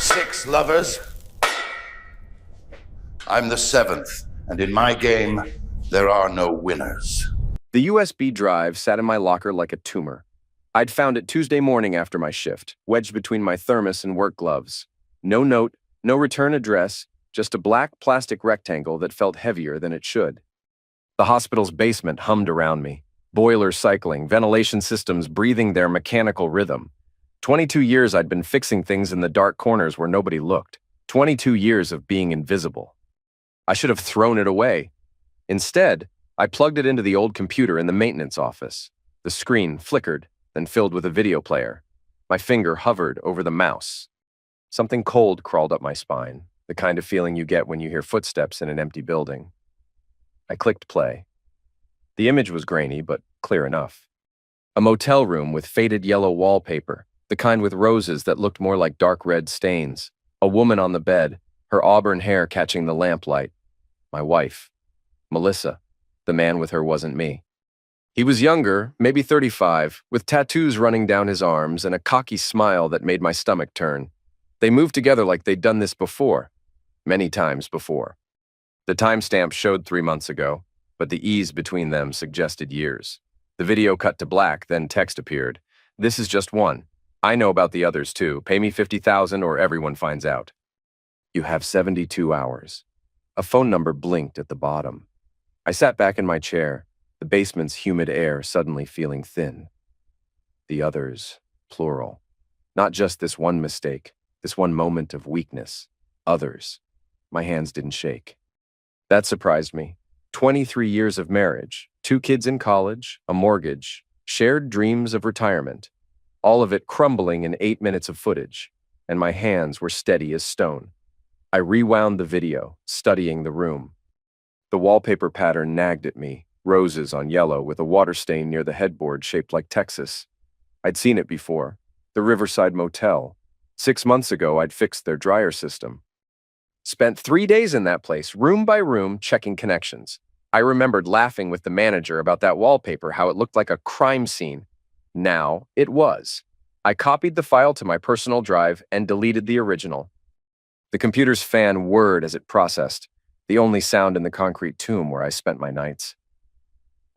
6 lovers. I'm the 7th, and in my game, there are no winners. The USB drive sat in my locker like a tumor. I'd found it Tuesday morning after my shift, wedged between my thermos and work gloves. No note, no return address, just a black plastic rectangle that felt heavier than it should. The hospital's basement hummed around me, boilers cycling, ventilation systems breathing their mechanical rhythm. 22 years I'd been fixing things in the dark corners where nobody looked. 22 years of being invisible. I should have thrown it away. Instead, I plugged it into the old computer in the maintenance office. The screen flickered, then filled with a video player. My finger hovered over the mouse. Something cold crawled up my spine, the kind of feeling you get when you hear footsteps in an empty building. I clicked play. The image was grainy, but clear enough. A motel room with faded yellow wallpaper, the kind with roses that looked more like dark red stains. A woman on the bed, her auburn hair catching the lamplight. My wife, Melissa. The man with her wasn't me. He was younger, maybe 35, with tattoos running down his arms and a cocky smile that made my stomach turn. They moved together like they'd done this before, many times before. The timestamp showed 3 months ago, but the ease between them suggested years. The video cut to black, then text appeared. This is just one. I know about the others too. Pay me $50,000 or everyone finds out. You have 72 hours. A phone number blinked at the bottom. I sat back in my chair, the basement's humid air suddenly feeling thin. The others, plural. Not just this one mistake, this one moment of weakness. Others. My hands didn't shake. That surprised me. 23 years of marriage, 2 kids in college, a mortgage, shared dreams of retirement. All of it crumbling in 8 minutes of footage, and my hands were steady as stone. I rewound the video, studying the room. The wallpaper pattern nagged at me, roses on yellow with a water stain near the headboard shaped like Texas. I'd seen it before, the Riverside Motel. 6 months ago, I'd fixed their dryer system. Spent 3 days in that place, room by room, checking connections. I remembered laughing with the manager about that wallpaper, how it looked like a crime scene. Now, it was. I copied the file to my personal drive and deleted the original. The computer's fan whirred as it processed, the only sound in the concrete tomb where I spent my nights.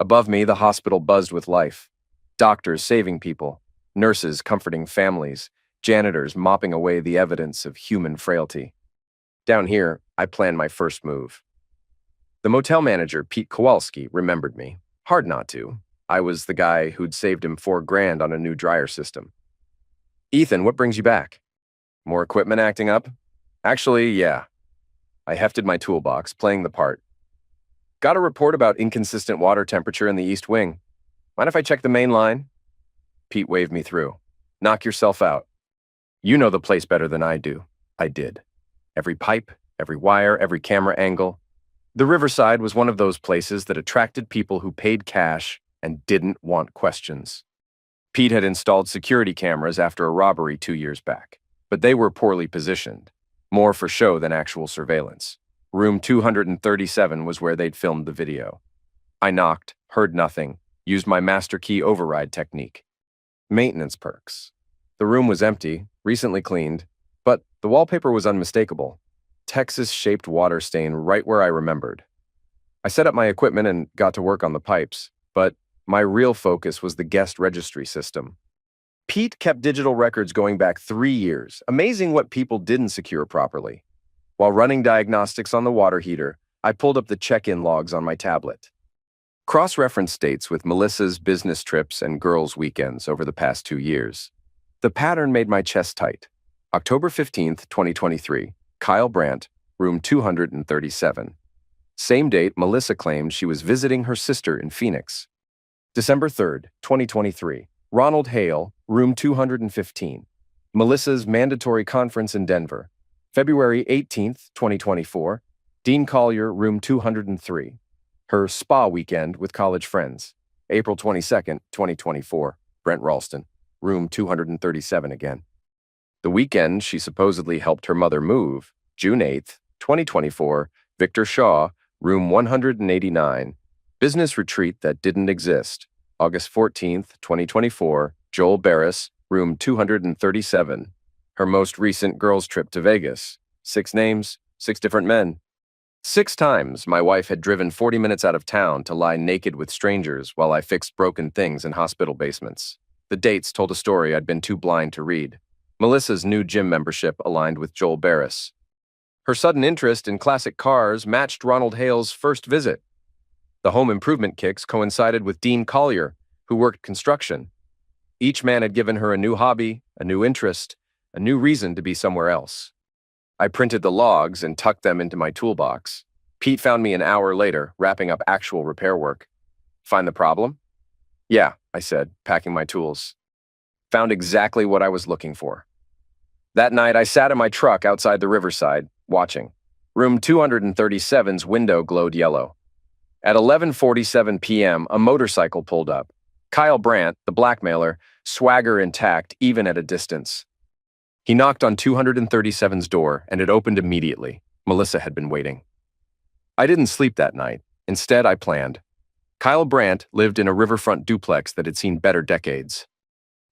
Above me, the hospital buzzed with life. Doctors saving people, nurses comforting families, janitors mopping away the evidence of human frailty. Down here, I planned my first move. The motel manager, Pete Kowalski, remembered me. Hard not to. I was the guy who'd saved him $4,000 on a new dryer system. Ethan, what brings you back? More equipment acting up? Actually, yeah. I hefted my toolbox, playing the part. Got a report about inconsistent water temperature in the East Wing. Mind if I check the main line? Pete waved me through. Knock yourself out. You know the place better than I do. I did. Every pipe, every wire, every camera angle. The Riverside was one of those places that attracted people who paid cash and didn't want questions. Pete had installed security cameras after a robbery 2 years back, but they were poorly positioned. More for show than actual surveillance. Room 237 was where they'd filmed the video. I knocked, heard nothing, used my master key override technique. Maintenance perks. The room was empty, recently cleaned, but the wallpaper was unmistakable. Texas-shaped water stain right where I remembered. I set up my equipment and got to work on the pipes, but my real focus was the guest registry system. Pete kept digital records going back 3 years, amazing what people didn't secure properly. While running diagnostics on the water heater, I pulled up the check-in logs on my tablet. Cross-referenced dates with Melissa's business trips and girls' weekends over the past 2 years. The pattern made my chest tight. October 15th, 2023, Kyle Brandt, room 237. Same date Melissa claimed she was visiting her sister in Phoenix. December 3rd, 2023, Ronald Hale, room 215. Melissa's mandatory conference in Denver. February 18th, 2024, Dean Collier, room 203. Her spa weekend with college friends. April 22nd, 2024, Brent Ralston, room 237 again. The weekend she supposedly helped her mother move, June 8th, 2024, Victor Shaw, room 189. Business retreat that didn't exist. August 14th, 2024, Joel Barris, room 237. Her most recent girls' trip to Vegas. 6 names, 6 different men. 6 times my wife had driven 40 minutes out of town to lie naked with strangers while I fixed broken things in hospital basements. The dates told a story I'd been too blind to read. Melissa's new gym membership aligned with Joel Barris. Her sudden interest in classic cars matched Ronald Hale's first visit. The home improvement kicks coincided with Dean Collier, who worked construction. Each man had given her a new hobby, a new interest, a new reason to be somewhere else. I printed the logs and tucked them into my toolbox. Pete found me an hour later, wrapping up actual repair work. Find the problem? Yeah, I said, packing my tools. Found exactly what I was looking for. That night, I sat in my truck outside the riverside, watching. Room 237's window glowed yellow. At 11:47 p.m., a motorcycle pulled up. Kyle Brandt, the blackmailer, swagger intact even at a distance. He knocked on 237's door, and it opened immediately. Melissa had been waiting. I didn't sleep that night. Instead, I planned. Kyle Brandt lived in a riverfront duplex that had seen better decades.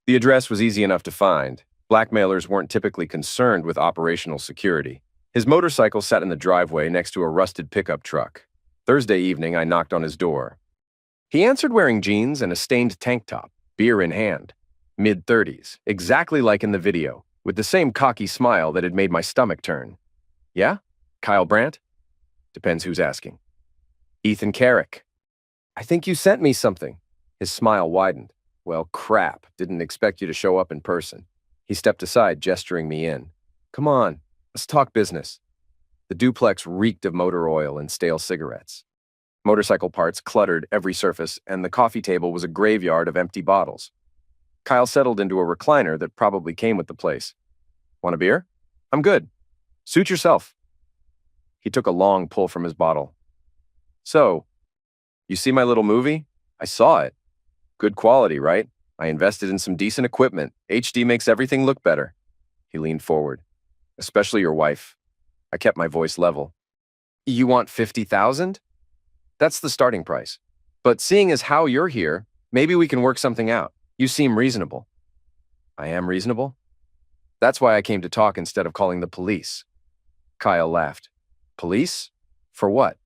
The address was easy enough to find. Blackmailers weren't typically concerned with operational security. His motorcycle sat in the driveway next to a rusted pickup truck. Thursday evening, I knocked on his door. He answered wearing jeans and a stained tank top, beer in hand. Mid-30s, exactly like in the video, with the same cocky smile that had made my stomach turn. Yeah? Kyle Brandt? Depends who's asking. Ethan Carrick. I think you sent me something. His smile widened. Well, crap, didn't expect you to show up in person. He stepped aside, gesturing me in. Come on, let's talk business. The duplex reeked of motor oil and stale cigarettes. Motorcycle parts cluttered every surface, and the coffee table was a graveyard of empty bottles. Kyle settled into a recliner that probably came with the place. Want a beer? I'm good. Suit yourself. He took a long pull from his bottle. So, you see my little movie? I saw it. Good quality, right? I invested in some decent equipment. HD makes everything look better. He leaned forward. Especially your wife. I kept my voice level. You want 50,000? That's the starting price. But seeing as how you're here, maybe we can work something out. You seem reasonable. I am reasonable? That's why I came to talk instead of calling the police. Kyle laughed. Police? For what?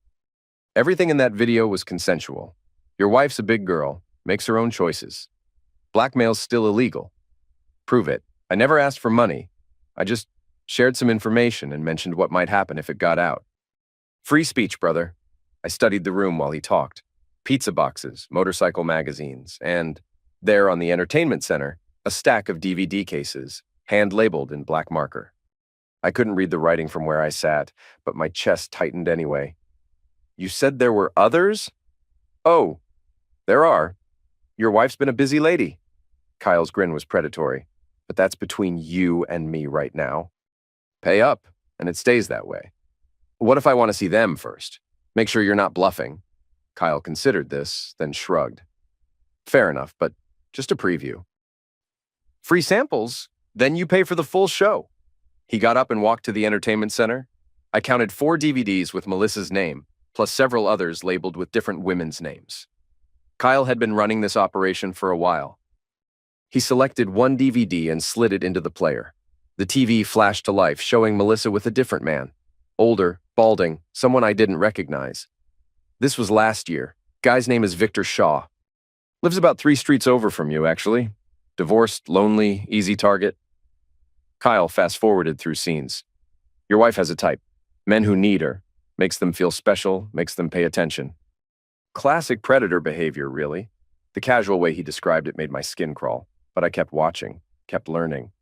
Everything in that video was consensual. Your wife's a big girl, makes her own choices. Blackmail's still illegal. Prove it. I never asked for money. I just shared some information and mentioned what might happen if it got out. Free speech, brother. I studied the room while he talked. Pizza boxes, motorcycle magazines, and, there on the entertainment center, a stack of DVD cases, hand-labeled in black marker. I couldn't read the writing from where I sat, but my chest tightened anyway. You said there were others? Oh, there are. Your wife's been a busy lady. Kyle's grin was predatory, but that's between you and me right now. Pay up, and it stays that way. What if I want to see them first? Make sure you're not bluffing. Kyle considered this, then shrugged. Fair enough, but just a preview. Free samples? Then you pay for the full show. He got up and walked to the entertainment center. I counted 4 DVDs with Melissa's name, plus several others labeled with different women's names. Kyle had been running this operation for a while. He selected one DVD and slid it into the player. The TV flashed to life, showing Melissa with a different man. Older, balding, someone I didn't recognize. This was last year. Guy's name is Victor Shaw. Lives about 3 streets over from you, actually. Divorced, lonely, easy target. Kyle fast-forwarded through scenes. Your wife has a type. Men who need her. Makes them feel special, makes them pay attention. Classic predator behavior, really. The casual way he described it made my skin crawl, but I kept watching, kept learning.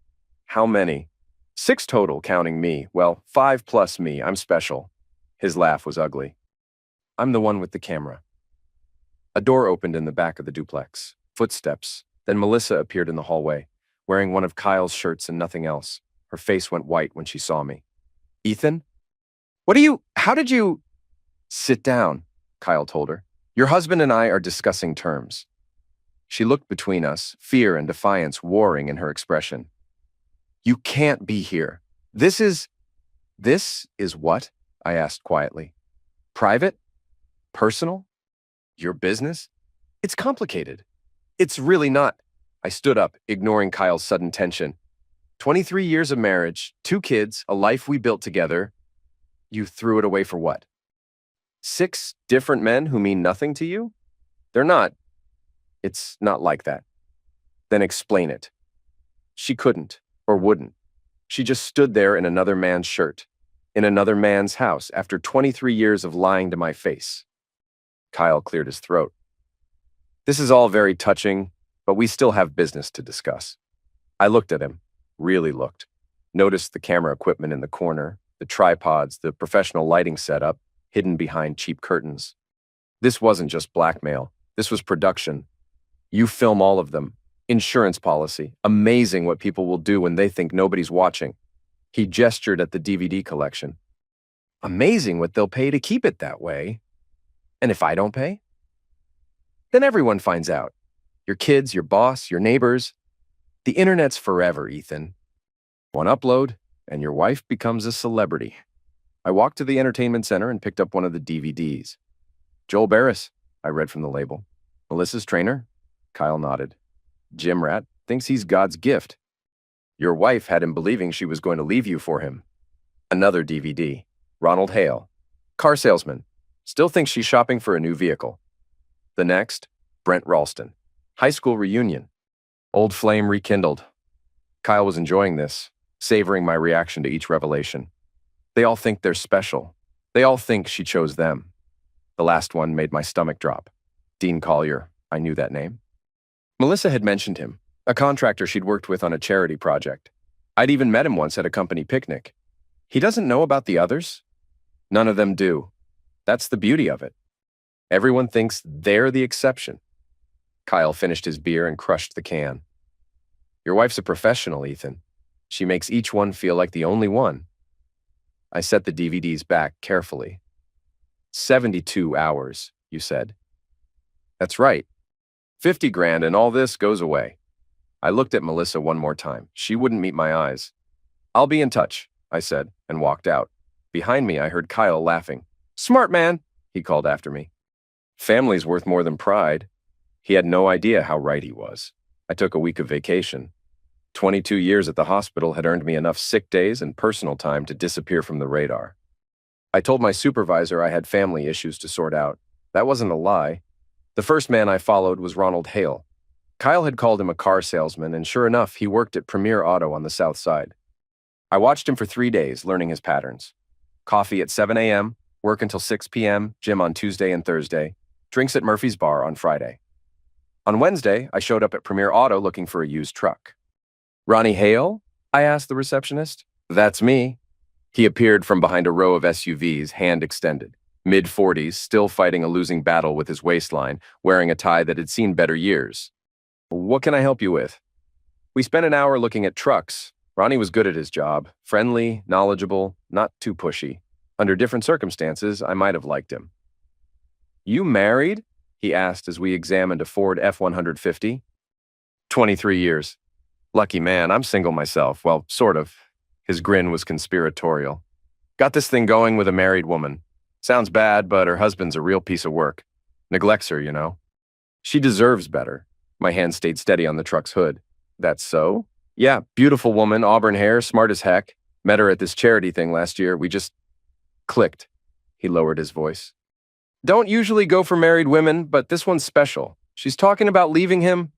How many? 6 total, counting me. Well, 5 plus me. I'm special. His laugh was ugly. I'm the one with the camera. A door opened in the back of the duplex. Footsteps. Then Melissa appeared in the hallway, wearing one of Kyle's shirts and nothing else. Her face went white when she saw me. Ethan? How did you? Sit down, Kyle told her. Your husband and I are discussing terms. She looked between us, fear and defiance warring in her expression. You can't be here. This is what? I asked quietly. Private? Personal? Your business? It's complicated. It's really not. I stood up, ignoring Kyle's sudden tension. 23 years of marriage, 2 kids, a life we built together. You threw it away for what? 6 different men who mean nothing to you? They're not. It's not like that. Then explain it. She couldn't, or wouldn't. She just stood there in another man's shirt, in another man's house, after 23 years of lying to my face. Kyle cleared his throat. This is all very touching, but we still have business to discuss. I looked at him, really looked. Noticed the camera equipment in the corner, the tripods, the professional lighting setup, hidden behind cheap curtains. This wasn't just blackmail. This was production. You film all of them. Insurance policy. Amazing what people will do when they think nobody's watching. He gestured at the DVD collection. Amazing what they'll pay to keep it that way. And if I don't pay? Then everyone finds out. Your kids, your boss, your neighbors. The internet's forever, Ethan. One upload, and your wife becomes a celebrity. I walked to the entertainment center and picked up one of the DVDs. Joel Barris, I read from the label. Melissa's trainer? Kyle nodded. Jim Rat thinks he's God's gift. Your wife had him believing she was going to leave you for him. Another DVD. Ronald Hale. Car salesman. Still thinks she's shopping for a new vehicle. The next, Brent Ralston. High school reunion. Old flame rekindled. Kyle was enjoying this, savoring my reaction to each revelation. They all think they're special. They all think she chose them. The last one made my stomach drop. Dean Collier. I knew that name. Melissa had mentioned him, a contractor she'd worked with on a charity project. I'd even met him once at a company picnic. He doesn't know about the others? None of them do. That's the beauty of it. Everyone thinks they're the exception. Kyle finished his beer and crushed the can. Your wife's a professional, Ethan. She makes each one feel like the only one. I set the DVDs back carefully. 72 hours, you said. That's right. 50 grand and all this goes away. I looked at Melissa one more time. She wouldn't meet my eyes. I'll be in touch, I said, and walked out. Behind me, I heard Kyle laughing. Smart man, he called after me. Family's worth more than pride. He had no idea how right he was. I took a week of vacation. 22 years at the hospital had earned me enough sick days and personal time to disappear from the radar. I told my supervisor I had family issues to sort out. That wasn't a lie. The first man I followed was Ronald Hale. Kyle had called him a car salesman, and sure enough, he worked at Premier Auto on the South Side. I watched him for 3 days, learning his patterns. Coffee at 7 a.m., work until 6 p.m., gym on Tuesday and Thursday, drinks at Murphy's Bar on Friday. On Wednesday, I showed up at Premier Auto looking for a used truck. Ronnie Hale? I asked the receptionist. That's me. He appeared from behind a row of SUVs, hand extended. Mid-40s, still fighting a losing battle with his waistline, wearing a tie that had seen better years. What can I help you with? We spent an hour looking at trucks. Ronnie was good at his job, friendly, knowledgeable, not too pushy. Under different circumstances, I might have liked him. You married? He asked as we examined a Ford F-150. 23 years. Lucky man, I'm single myself. Well, sort of. His grin was conspiratorial. Got this thing going with a married woman. Sounds bad, but her husband's a real piece of work. Neglects her, you know. She deserves better. My hand stayed steady on the truck's hood. That's so? Yeah, beautiful woman, auburn hair, smart as heck. Met her at this charity thing last year. We just clicked. He lowered his voice. Don't usually go for married women, but this one's special. She's talking about leaving him.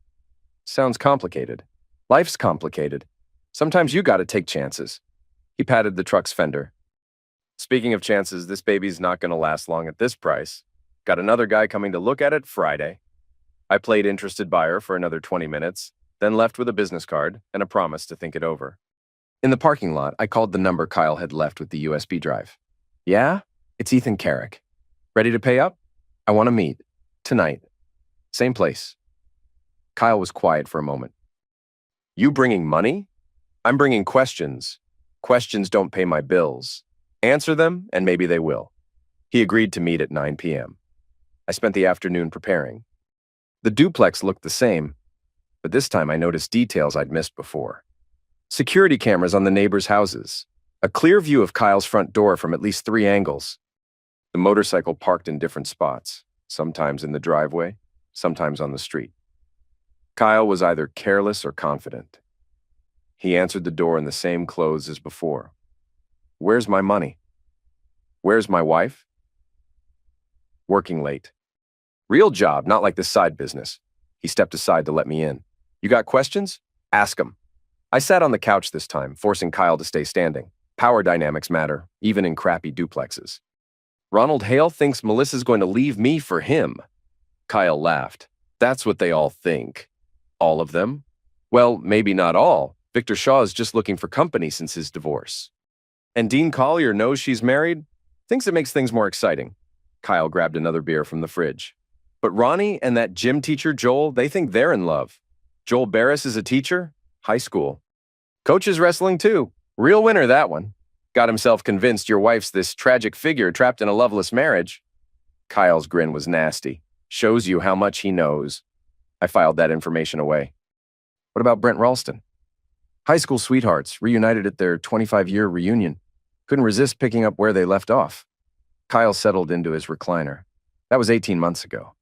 Sounds complicated. Life's complicated. Sometimes you gotta take chances. He patted the truck's fender. Speaking of chances, this baby's not gonna last long at this price. Got another guy coming to look at it Friday. I played interested buyer for another 20 minutes, then left with a business card and a promise to think it over. In the parking lot, I called the number Kyle had left with the USB drive. Yeah? It's Ethan Carrick. Ready to pay up? I want to meet. Tonight. Same place. Kyle was quiet for a moment. You bringing money? I'm bringing questions. Questions don't pay my bills. Answer them, and maybe they will. He agreed to meet at 9 p.m. I spent the afternoon preparing. The duplex looked the same, but this time I noticed details I'd missed before. Security cameras on the neighbors' houses. A clear view of Kyle's front door from at least 3 angles. The motorcycle parked in different spots, sometimes in the driveway, sometimes on the street. Kyle was either careless or confident. He answered the door in the same clothes as before. Where's my money? Where's my wife? Working late. Real job, not like this side business. He stepped aside to let me in. You got questions? Ask 'em. I sat on the couch this time, forcing Kyle to stay standing. Power dynamics matter, even in crappy duplexes. Ronald Hale thinks Melissa's going to leave me for him. Kyle laughed. That's what they all think. All of them? Well, maybe not all. Victor Shaw is just looking for company since his divorce. And Dean Collier knows she's married? Thinks it makes things more exciting. Kyle grabbed another beer from the fridge. But Ronnie and that gym teacher, Joel, they think they're in love. Joel Barris is a teacher? High school. Coach is wrestling too. Real winner, that one. Got himself convinced your wife's this tragic figure trapped in a loveless marriage. Kyle's grin was nasty. Shows you how much he knows. I filed that information away. What about Brent Ralston? High school sweethearts, reunited at their 25-year reunion. Couldn't resist picking up where they left off. Kyle settled into his recliner. That was 18 months ago.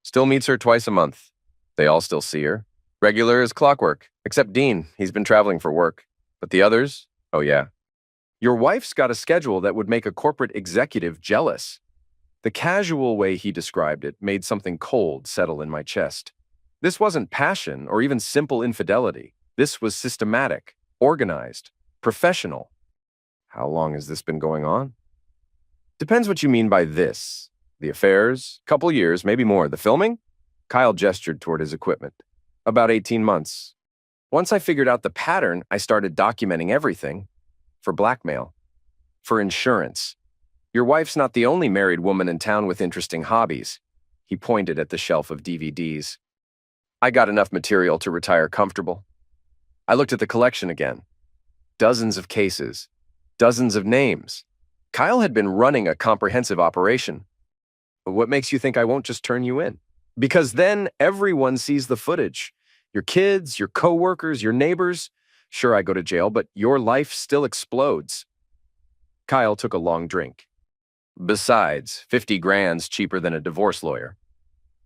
Still meets her twice a month. They all still see her. Regular as clockwork, except Dean. He's been traveling for work. But the others? Oh yeah. Your wife's got a schedule that would make a corporate executive jealous. The casual way he described it made something cold settle in my chest. This wasn't passion or even simple infidelity. This was systematic, organized, professional. How long has this been going on? Depends what you mean by this. The affairs, couple years, maybe more. The filming? Kyle gestured toward his equipment. About 18 months. Once I figured out the pattern, I started documenting everything. For blackmail. For insurance. Your wife's not the only married woman in town with interesting hobbies. He pointed at the shelf of DVDs. I got enough material to retire comfortable. I looked at the collection again. Dozens of cases. Dozens of names. Kyle had been running a comprehensive operation. But what makes you think I won't just turn you in? Because then everyone sees the footage. Your kids, your coworkers, your neighbors. Sure, I go to jail, but your life still explodes. Kyle took a long drink. Besides, 50 grand's cheaper than a divorce lawyer.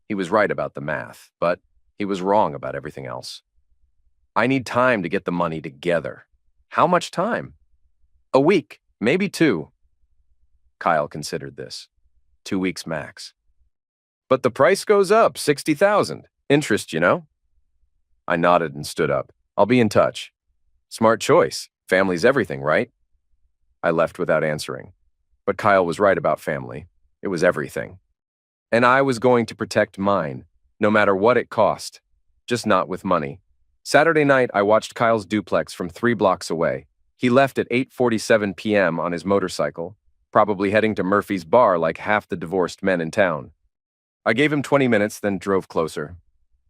He was right about the math, but he was wrong about everything else. I need time to get the money together. How much time? A week, maybe 2. Kyle considered this. 2 weeks max. But the price goes up, $60,000. Interest, you know? I nodded and stood up. I'll be in touch. Smart choice. Family's everything, right? I left without answering. But Kyle was right about family. It was everything. And I was going to protect mine, no matter what it cost. Just not with money. Saturday night, I watched Kyle's duplex from 3 blocks away. He left at 8:47 p.m. on his motorcycle, probably heading to Murphy's bar like half the divorced men in town. I gave him 20 minutes, then drove closer.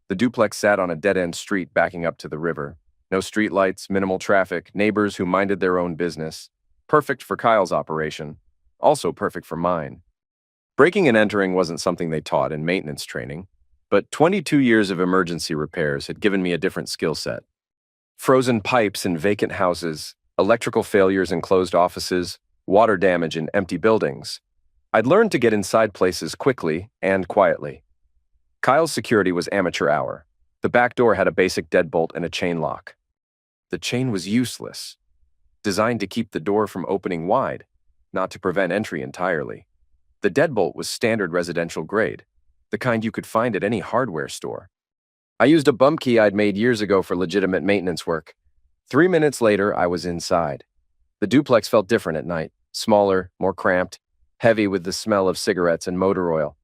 The duplex sat on a dead-end street backing up to the river. No streetlights, minimal traffic, neighbors who minded their own business. Perfect for Kyle's operation. Also perfect for mine. Breaking and entering wasn't something they taught in maintenance training, but 22 years of emergency repairs had given me a different skill set. Frozen pipes in vacant houses, electrical failures in closed offices, water damage in empty buildings. I'd learned to get inside places quickly and quietly. Kyle's security was amateur hour. The back door had a basic deadbolt and a chain lock. The chain was useless, designed to keep the door from opening wide, not to prevent entry entirely. The deadbolt was standard residential grade, the kind you could find at any hardware store. I used a bump key I'd made years ago for legitimate maintenance work. 3 minutes later, I was inside. The duplex felt different at night, smaller, more cramped, heavy with the smell of cigarettes and motor oil.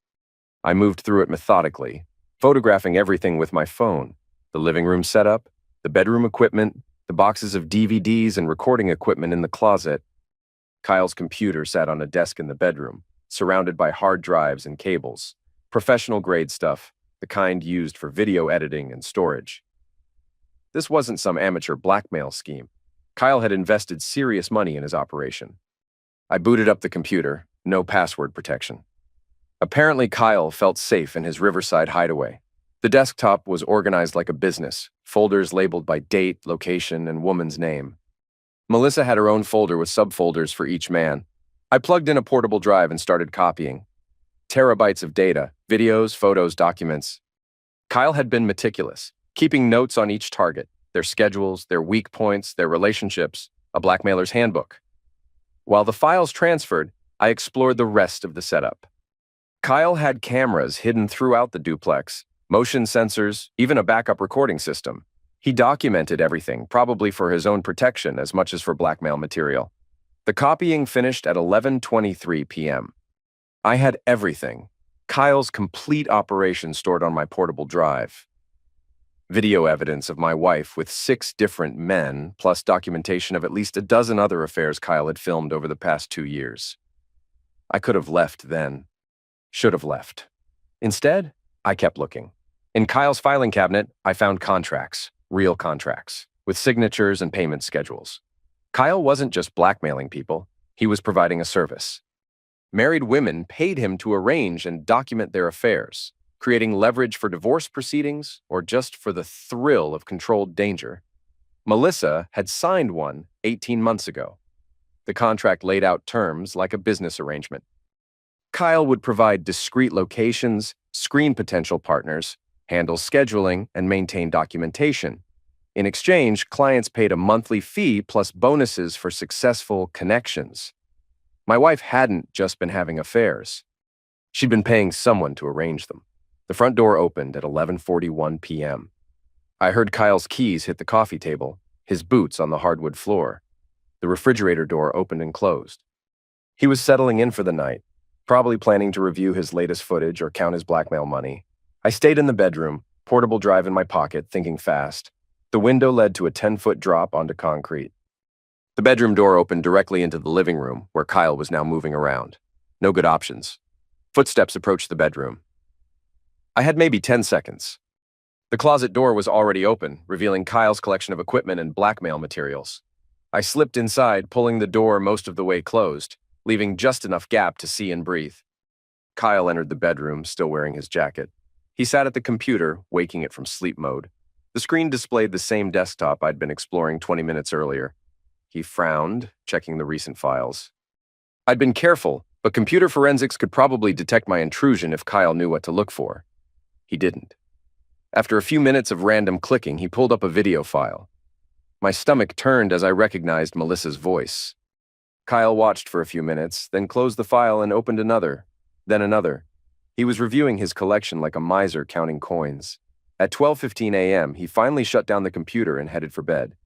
I moved through it methodically, photographing everything with my phone. The living room setup, the bedroom equipment, the boxes of DVDs and recording equipment in the closet. Kyle's computer sat on a desk in the bedroom, surrounded by hard drives and cables. Professional-grade stuff, the kind used for video editing and storage. This wasn't some amateur blackmail scheme. Kyle had invested serious money in his operation. I booted up the computer, no password protection. Apparently, Kyle felt safe in his Riverside hideaway. The desktop was organized like a business, folders labeled by date, location, and woman's name. Melissa had her own folder with subfolders for each man. I plugged in a portable drive and started copying. Terabytes of data, videos, photos, documents. Kyle had been meticulous, keeping notes on each target, their schedules, their weak points, their relationships, a blackmailer's handbook. While the files transferred, I explored the rest of the setup. Kyle had cameras hidden throughout the duplex, motion sensors, even a backup recording system. He documented everything, probably for his own protection as much as for blackmail material. The copying finished at 11:23 p.m. I had everything. Kyle's complete operation stored on my portable drive. Video evidence of my wife with 6 different men, plus documentation of at least a dozen other affairs Kyle had filmed over the past 2 years. I could have left then. Should have left. Instead, I kept looking. In Kyle's filing cabinet, I found contracts, real contracts, with signatures and payment schedules. Kyle wasn't just blackmailing people, he was providing a service. Married women paid him to arrange and document their affairs, creating leverage for divorce proceedings or just for the thrill of controlled danger. Melissa had signed one 18 months ago. The contract laid out terms like a business arrangement. Kyle would provide discrete locations, screen potential partners, handle scheduling, and maintain documentation. In exchange, clients paid a monthly fee plus bonuses for successful connections. My wife hadn't just been having affairs. She'd been paying someone to arrange them. The front door opened at 11:41 p.m. I heard Kyle's keys hit the coffee table, his boots on the hardwood floor. The refrigerator door opened and closed. He was settling in for the night, probably planning to review his latest footage or count his blackmail money. I stayed in the bedroom, portable drive in my pocket, thinking fast. The window led to a 10-foot drop onto concrete. The bedroom door opened directly into the living room, where Kyle was now moving around. No good options. Footsteps approached the bedroom. I had maybe 10 seconds. The closet door was already open, revealing Kyle's collection of equipment and blackmail materials. I slipped inside, pulling the door most of the way closed, leaving just enough gap to see and breathe. Kyle entered the bedroom, still wearing his jacket. He sat at the computer, waking it from sleep mode. The screen displayed the same desktop I'd been exploring 20 minutes earlier. He frowned, checking the recent files. I'd been careful, but computer forensics could probably detect my intrusion if Kyle knew what to look for. He didn't. After a few minutes of random clicking, he pulled up a video file. My stomach turned as I recognized Melissa's voice. Kyle watched for a few minutes, then closed the file and opened another, then another. He was reviewing his collection like a miser counting coins. At 12:15 a.m., he finally shut down the computer and headed for bed.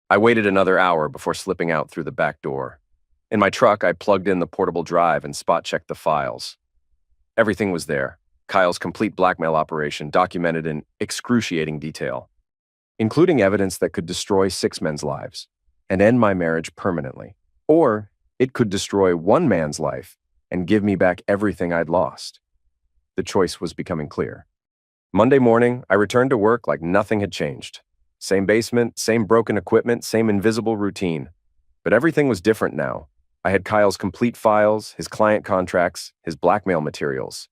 I waited another hour before slipping out through the back door. In my truck, I plugged in the portable drive and spot-checked the files. Everything was there. Kyle's complete blackmail operation documented in excruciating detail, including evidence that could destroy 6 men's lives and end my marriage permanently. Or it could destroy one man's life and give me back everything I'd lost. The choice was becoming clear. Monday morning, I returned to work like nothing had changed. Same basement, same broken equipment, same invisible routine. But everything was different now. I had Kyle's complete files, his client contracts, his blackmail materials.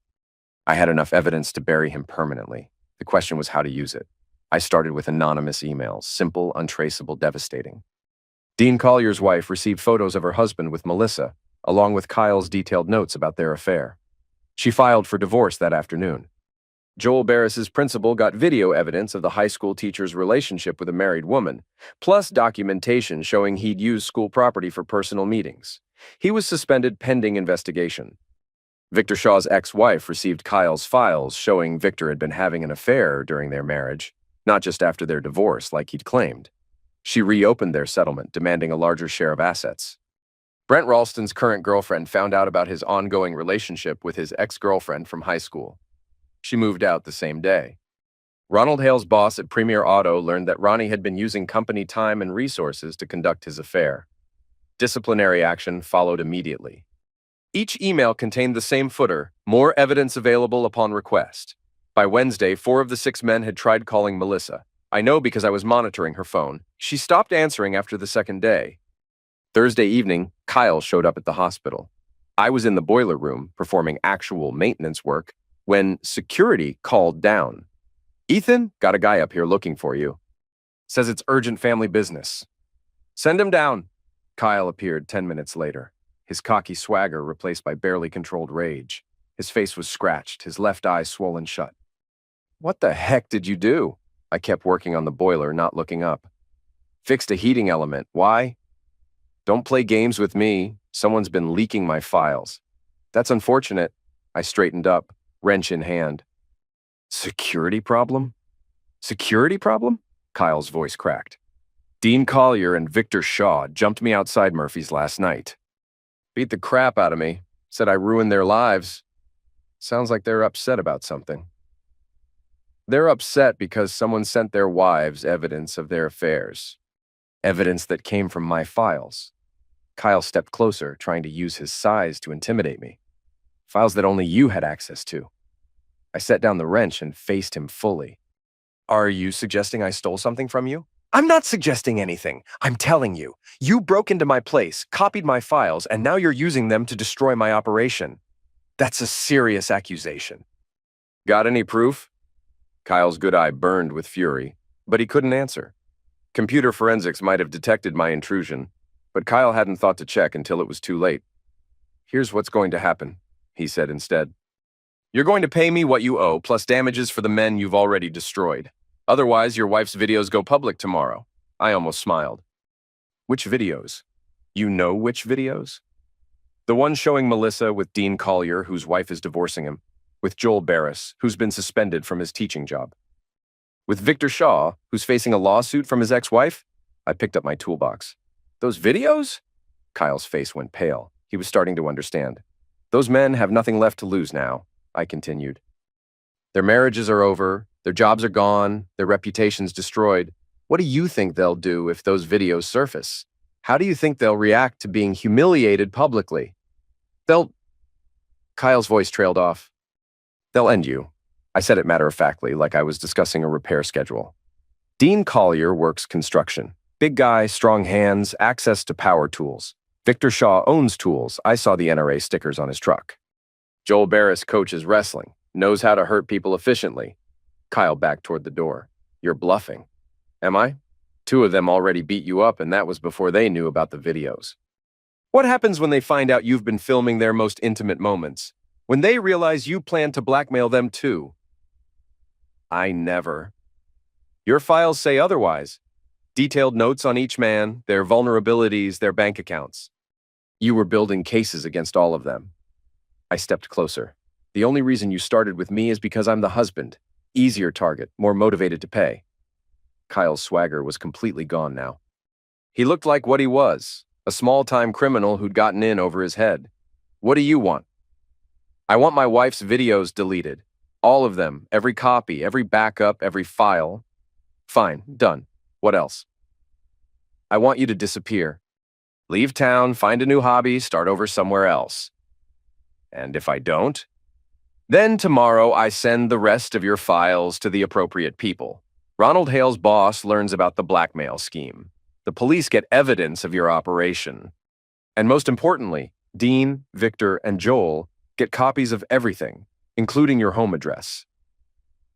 I had enough evidence to bury him permanently. The question was how to use it. I started with anonymous emails, simple, untraceable, devastating. Dean Collier's wife received photos of her husband with Melissa, along with Kyle's detailed notes about their affair. She filed for divorce that afternoon. Joel Barris's principal got video evidence of the high school teacher's relationship with a married woman, plus documentation showing he'd used school property for personal meetings. He was suspended pending investigation. Victor Shaw's ex-wife received Kyle's files showing Victor had been having an affair during their marriage, not just after their divorce like he'd claimed. She reopened their settlement, demanding a larger share of assets. Brent Ralston's current girlfriend found out about his ongoing relationship with his ex-girlfriend from high school. She moved out the same day. Ronald Hale's boss at Premier Auto learned that Ronnie had been using company time and resources to conduct his affair. Disciplinary action followed immediately. Each email contained the same footer, more evidence available upon request. By Wednesday, 4 of the 6 men had tried calling Melissa. I know because I was monitoring her phone. She stopped answering after the second day. Thursday evening, Kyle showed up at the hospital. I was in the boiler room performing actual maintenance work when security called down. "Ethan, got a guy up here looking for you. Says it's urgent family business." "Send him down." Kyle appeared 10 minutes later, his cocky swagger replaced by barely controlled rage. His face was scratched, his left eye swollen shut. "What the heck did you do?" I kept working on the boiler, not looking up. Fixed a heating element. Why? Don't play games with me. Someone's been leaking my files. That's unfortunate. I straightened up, wrench in hand. Security problem? Security problem? Kyle's voice cracked. Dean Collier and Victor Shaw jumped me outside Murphy's last night. Beat the crap out of me. Said I ruined their lives. Sounds like they're upset about something. They're upset because someone sent their wives evidence of their affairs. Evidence that came from my files. Kyle stepped closer, trying to use his size to intimidate me. Files that only you had access to. I set down the wrench and faced him fully. Are you suggesting I stole something from you? I'm not suggesting anything. I'm telling you. You broke into my place, copied my files, and now you're using them to destroy my operation. That's a serious accusation. Got any proof? Kyle's good eye burned with fury, but he couldn't answer. Computer forensics might have detected my intrusion, but Kyle hadn't thought to check until it was too late. Here's what's going to happen, he said instead. You're going to pay me what you owe, plus damages for the men you've already destroyed. Otherwise, your wife's videos go public tomorrow. I almost smiled. Which videos? You know which videos? The one showing Melissa with Dean Collier, whose wife is divorcing him, with Joel Barris, who's been suspended from his teaching job. With Victor Shaw, who's facing a lawsuit from his ex-wife? I picked up my toolbox. Those videos? Kyle's face went pale. He was starting to understand. Those men have nothing left to lose now, I continued. Their marriages are over, their jobs are gone, their reputations destroyed. What do you think they'll do if those videos surface? How do you think they'll react to being humiliated publicly? Kyle's voice trailed off. They'll end you. I said it matter-of-factly, like I was discussing a repair schedule. Dean Collier works construction. Big guy, strong hands, access to power tools. Victor Shaw owns tools. I saw the NRA stickers on his truck. Joel Barris coaches wrestling, knows how to hurt people efficiently. Kyle backed toward the door. You're bluffing. Am I? 2 of them already beat you up, and that was before they knew about the videos. What happens when they find out you've been filming their most intimate moments? When they realize you plan to blackmail them too? I never. Your files say otherwise. Detailed notes on each man, their vulnerabilities, their bank accounts. You were building cases against all of them. I stepped closer. The only reason you started with me is because I'm the husband. Easier target, more motivated to pay. Kyle's swagger was completely gone now. He looked like what he was, a small-time criminal who'd gotten in over his head. What do you want? I want my wife's videos deleted. All of them, every copy, every backup, every file. Fine, done. What else? I want you to disappear. Leave town, find a new hobby, start over somewhere else. And if I don't? Then tomorrow I send the rest of your files to the appropriate people. Ronald Hale's boss learns about the blackmail scheme. The police get evidence of your operation. And most importantly, Dean, Victor, and Joel get copies of everything, including your home address.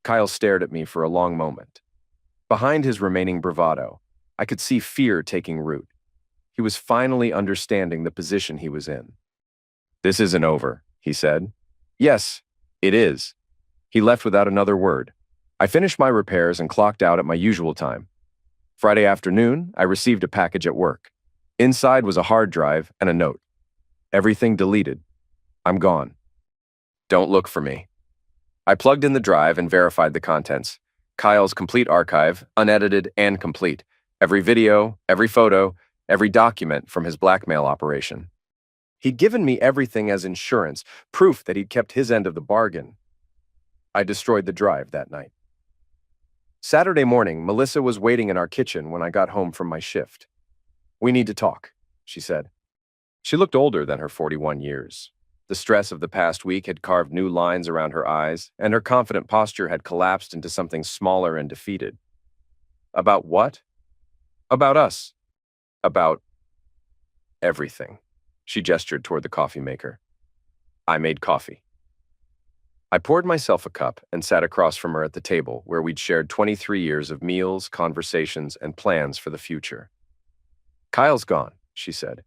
Kyle stared at me for a long moment. Behind his remaining bravado, I could see fear taking root. He was finally understanding the position he was in. This isn't over, he said. Yes, it is. He left without another word. I finished my repairs and clocked out at my usual time. Friday afternoon, I received a package at work. Inside was a hard drive and a note. Everything deleted. I'm gone. Don't look for me. I plugged in the drive and verified the contents. Kyle's complete archive, unedited and complete. Every video, every photo, every document from his blackmail operation. He'd given me everything as insurance, proof that he'd kept his end of the bargain. I destroyed the drive that night. Saturday morning, Melissa was waiting in our kitchen when I got home from my shift. We need to talk, she said. She looked older than her 41 years. The stress of the past week had carved new lines around her eyes, and her confident posture had collapsed into something smaller and defeated. About what? About us. About everything. She gestured toward the coffee maker. I made coffee. I poured myself a cup and sat across from her at the table where we'd shared 23 years of meals, conversations, and plans for the future. Kyle's gone, she said.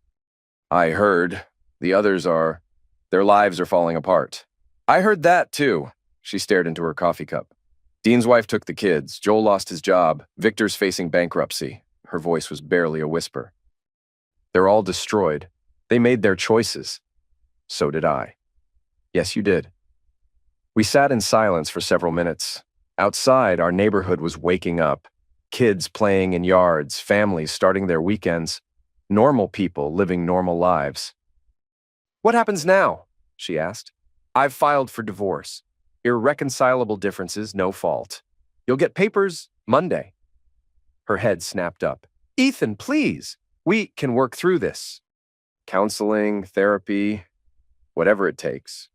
I heard. The others are. Their lives are falling apart. I heard that, too. She stared into her coffee cup. Dean's wife took the kids. Joel lost his job. Victor's facing bankruptcy. Her voice was barely a whisper. They're all destroyed. They made their choices. So did I. Yes, you did. We sat in silence for several minutes. Outside, our neighborhood was waking up. Kids playing in yards, families starting their weekends, normal people living normal lives. What happens now? She asked. I've filed for divorce. Irreconcilable differences, no fault. You'll get papers Monday. Her head snapped up. Ethan, please. We can work through this. Counseling, therapy, whatever it takes.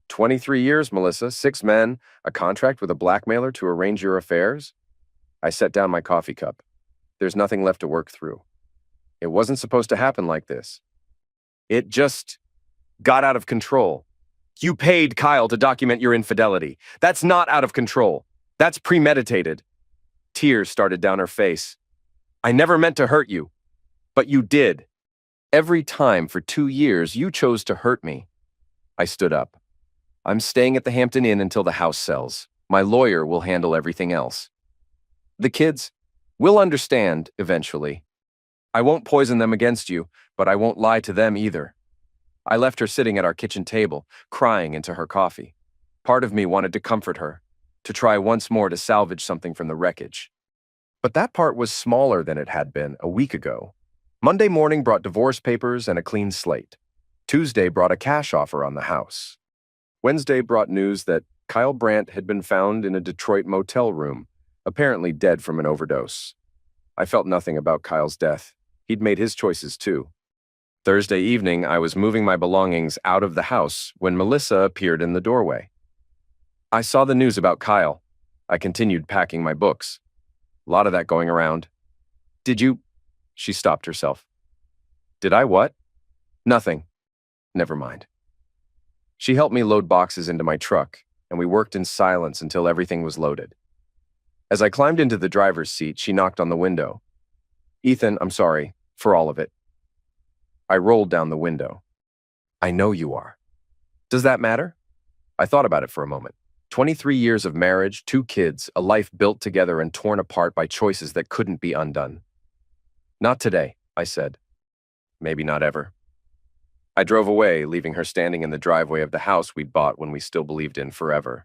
23 years, Melissa, 6 men, a contract with a blackmailer to arrange your affairs? I set down my coffee cup. There's nothing left to work through. It wasn't supposed to happen like this. It just got out of control. You paid Kyle to document your infidelity. That's not out of control. That's premeditated. Tears started down her face. I never meant to hurt you, but you did. Every time for 2 years, you chose to hurt me. I stood up. I'm staying at the Hampton Inn until the house sells. My lawyer will handle everything else. The kids will understand eventually. I won't poison them against you, but I won't lie to them either. I left her sitting at our kitchen table, crying into her coffee. Part of me wanted to comfort her, to try once more to salvage something from the wreckage. But that part was smaller than it had been a week ago. Monday morning brought divorce papers and a clean slate. Tuesday brought a cash offer on the house. Wednesday brought news that Kyle Brandt had been found in a Detroit motel room, apparently dead from an overdose. I felt nothing about Kyle's death. He'd made his choices too. Thursday evening, I was moving my belongings out of the house when Melissa appeared in the doorway. I saw the news about Kyle. I continued packing my books. A lot of that going around. Did you? She stopped herself. Did I what? Nothing. Never mind. She helped me load boxes into my truck, and we worked in silence until everything was loaded. As I climbed into the driver's seat, she knocked on the window. Ethan, I'm sorry for all of it. I rolled down the window. I know you are. Does that matter? I thought about it for a moment. 23 years of marriage, 2 kids, a life built together and torn apart by choices that couldn't be undone. Not today, I said. Maybe not ever. I drove away, leaving her standing in the driveway of the house we'd bought when we still believed in forever.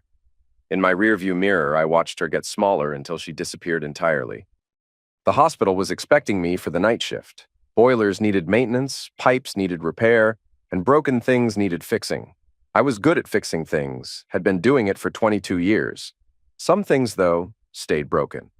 In my rearview mirror, I watched her get smaller until she disappeared entirely. The hospital was expecting me for the night shift. Boilers needed maintenance, pipes needed repair, and broken things needed fixing. I was good at fixing things, had been doing it for 22 years. Some things, though, stayed broken.